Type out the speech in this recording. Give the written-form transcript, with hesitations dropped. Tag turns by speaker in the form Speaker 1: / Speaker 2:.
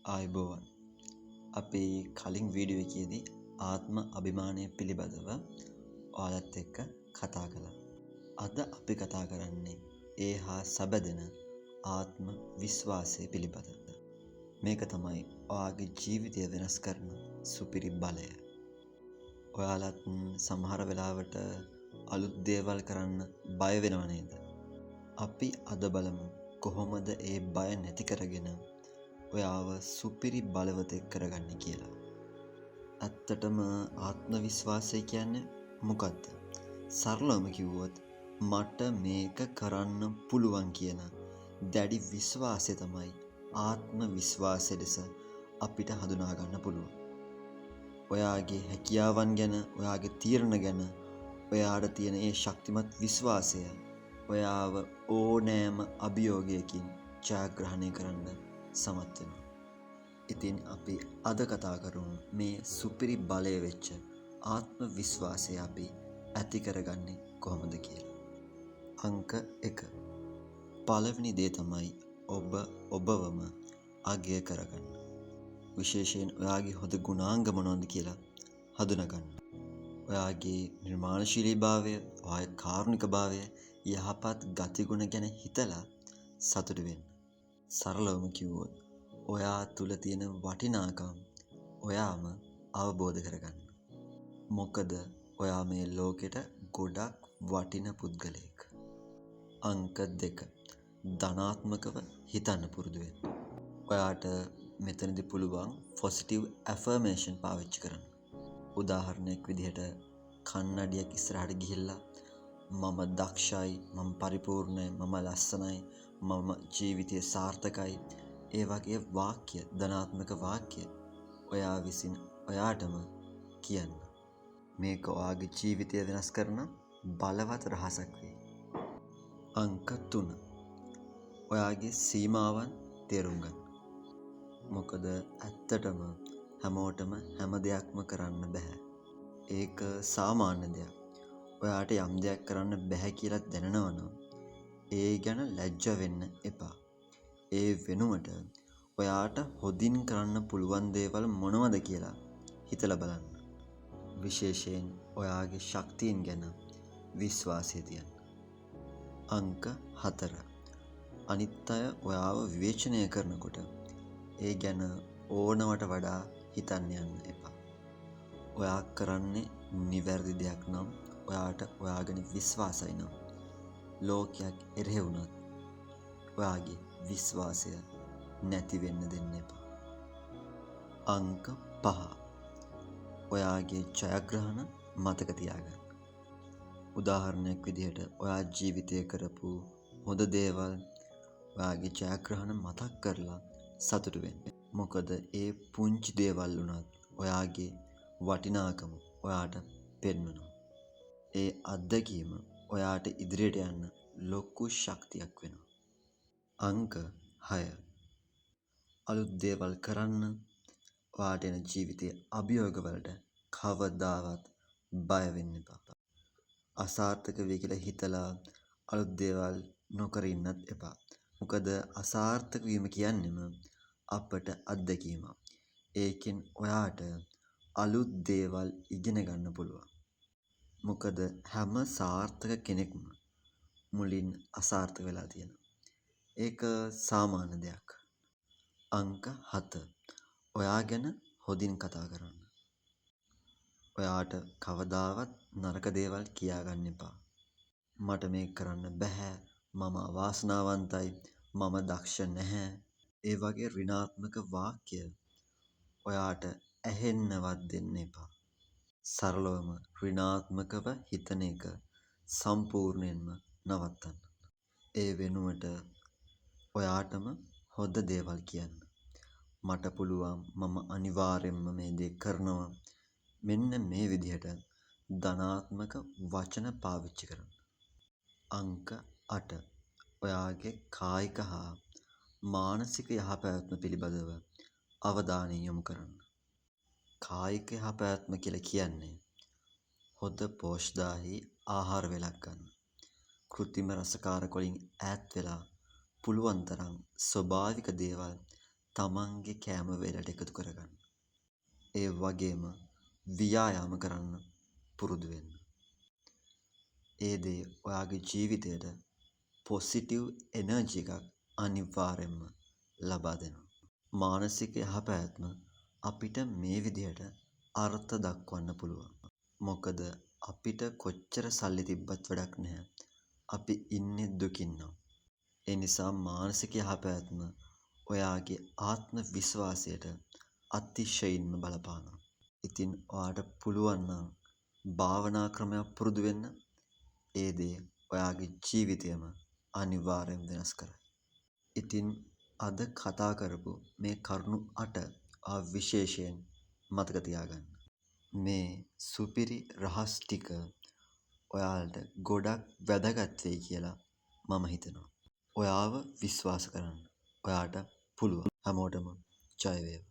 Speaker 1: ආයුබෝවන්. අපි කලින් වීඩියෝ එකේදී ආත්ම අභිමානය පිළිබඳව ඔයාලත් එක්ක කතා කළා. අද අපි කතා කරන්නේ ඒ හා සැබදෙන ආත්ම විශ්වාසය පිළිබඳව. මේක තමයි ඔයාගේ ජීවිතය වෙනස් කරන සුපිරි බලය. ඔයාලත් සමහර වෙලාවට අලුත් දේවල් කරන්න බය වෙනව නේද? අපි අද බලමු කොහොමද ඒ බය නැති කරගෙන ඔයාව සුපිරි බලවතෙක් කරගන්න කියලා. ඇත්තටම ආත්ම විශ්වාසය කියන්නේ මොකක්ද? සරලවම කිව්වොත් මට මේක කරන්න පුළුවන් කියන දැඩි විශ්වාසය තමයි ආත්ම විශ්වාසය ලෙස අපිට හඳුනා ගන්න පුළුවන්. ඔයාගේ හැකියාවන් ගැන, ඔයාගේ තීරණ ගැන ඔයාට තියෙන ඒ ශක්තිමත් විශ්වාසය ඔයාව ඕනෑම අභියෝගයකින් ජයග්‍රහණය කරන්න සමත් වෙනවා. ඉතින් අපි අද කතා කරමු මේ සුපිරි බලය වෙච්ච ආත්ම විශ්වාසය අපි ඇති කරගන්නේ කොහොමද කියලා. අංක 1. පළවෙනි දේ තමයි ඔබ ඔබවම අගය කරගන්න. විශේෂයෙන් ඔයාගේ හොඳ ගුණාංග මොනවද කියලා හඳුනගන්න. ඔයාගේ නිර්මාණශීලීභාවය, ඔයාගේ කාරුණිකභාවය, යහපත් ගතිගුණ ගැන හිතලා සතුටු වෙන්න. සරලවම කිව්වොත් ඔයා තුල තියෙන වටිනාකම් ඔයාම අවබෝධ කරගන්න. මොකද ඔයා මේ ලෝකෙට ගොඩක් වටින පුද්ගලයෙක්. අංක 2. ධනාත්මකව හිතන්න පුරුදු වෙන්න. ඔයාට මෙතනදී පුළුවන් පොසිටිව් ඇෆර්මේෂන් පාවිච්චි කරන්න. උදාහරණයක් විදිහට කන්නඩියක් ඉස්සරහට ගිහිල්ලා මම දක්ෂයි, මම පරිපූර්ණයි, මම ලස්සනයි, මම ජීවිතය සාර්ථකයි, ඒ වගේ වාක්‍ය, ධනාත්මක වාක්‍ය ඔයා විසින් ඔයාටම කියන්න. මේක ඔයාගේ ජීවිතය වෙනස් කරන බලවත් රහසක් වෙයි. අංක 3. ඔයාගේ සීමාවන් තේරුම් ගන්න. මොකද ඇත්තටම හැමෝටම හැම දෙයක්ම කරන්න බෑ. ඒක සාමාන්‍ය දෙයක්. ඔයාට යම් දෙයක් කරන්න බෑ කියලා දැනනවනම් ඒ ගැන ලැජ්ජ වෙන්න එපා. ඒ වෙනුවට ඔයාට හොදින් කරන්න පුළුවන් දේවල් මොනවද කියලා හිතලා බලන්න. විශේෂයෙන් ඔයාගේ ශක්තියින් ගැන විශ්වාසය තියන්න. අංක 4. අනිත් අය ඔයාව විවේචනය කරනකොට ඒ ගැන ඕනවට වඩා හිතන්න යන්න එපා. ඔයා කරන්නේ නිවැරදි දෙයක් නම්, ඔයාට ඔයා ගැන විශ්වාසයි නම්, ලෝකයක් එරෙහුණත් ඔයාගේ විශ්වාසය නැති වෙන්න දෙන්න එපා. අංක 5. ඔයාගේ ජයග්‍රහණ මතක තියාගන්න. උදාහරණයක් විදිහට ඔයා ජීවිතය කරපු හොඳ දේවල්, ඔයාගේ ජයග්‍රහණ මතක් කරලා සතුටු වෙන්න. මොකද ඒ පුංචි දේවල් වුණත් ඔයාගේ වටිනාකම ඔයාට පෙන්වනවා. ඒ අත්දැකීම ඔයාට ඉදිරියට යන්න ලොකු ශක්තියක් වෙනවා. අංක 6. අලුත් දේවල් කරන්න ඔයාට එන ජීවිතයේ අභියෝගවලට කවදාවත් බය වෙන්න එපා. අසාර්ථක වෙයි කියලා හිතලා අලුත් දේවල් නොකර ඉන්නත් එපා. මොකද අසාර්ථක වීම කියන්නේම අපට අත්දැකීමක්. ඒකෙන් ඔයාට අලුත් දේවල් ඉගෙන ගන්න පුළුවන්. මොකද හැම සාර්ථක කෙනෙක්ම මුලින් අසාර්ථක වෙලා තියෙනවා. ඒක සාමාන්‍ය දෙයක්. අංක 7. ඔයා ගැන හොදින් කතා කරන්න. ඔයාට කවදාවත් නරක දේවල් කියාගන්න එපා. මට මේක කරන්න බෑ, මම අවාසනාවන්තයි, මම දක්ෂ නැහැ. ඒ වගේ ඍණාත්මක වාක්‍ය ඔයාට ඇහෙන්නවත් දෙන්න එපා. සරලවම ඍණාත්මකව හිතන එක සම්පූර්ණයෙන්ම නවත්තන්න. ඒ වෙනුවට ඔයාටම හොඳ දේවල් කියන්න. මට පුළුවන්, මම අනිවාර්යෙන්ම මේ දේ කරනවා. මෙන්න මේ විදිහට ධනාත්මක වචන පාවිච්චි කරන්න. අංක 8. ඔයාගේ කායික හා මානසික යහපැවැත්ම පිළිබඳව අවධානය යොමු කරන්න. කායික යහපැවැත්ම කියලා කියන්නේ හොඳ පෝෂ්‍යදායී ආහාර වේලක් ගන්න. කෘත්‍රිම රසකාරක වලින් ඈත් වෙලා පුළුවන් තරම් ස්වභාවික දේවල් තමන්ගේ කෑම වේලට එකතු කරගන්න. ඒ වගේම ව්‍යායාම කරන්න පුරුදු වෙන්න. ඒ දේ ඔයාගේ ජීවිතයට පොසිටිව් එනර්ජි එකක් අනිවාර්යෙන්ම ලබා දෙනවා. මානසික යහපැවැත්ම අපිට මේ විදිහට අර්ථ දක්වන්න පුළුවන්. මොකද අපිට කොච්චර සල්ලි තිබ්බත් වැඩක් නැහැ. අපි ඉන්නේ දුකින් නම්. ඒ නිසා මානසික යහපැවැත්ම ඔයාගේ ආත්ම විශ්වාසයට අතිශයින්ම බලපානවා. ඉතින් ඔයාට පුළුවන් නම් භාවනා ක්‍රමයක් පුරුදු වෙන්න. ඒ දේ ඔයාගේ ජීවිතයම අනිවාර්යෙන් වෙනස් කරයි. ඉතින් අද කතා කරපු මේ කරුණු 8 විශේෂයෙන් මතක තියාගන්න. මේ සුපිරි රහස් ටික ඔයාලට ගොඩක් වැදගත් වෙයි කියලා මම හිතනවා. ඔයාව විශ්වාස කරන්න. ඔයාට පුළුවන්. හැමෝටම ජය වේවා.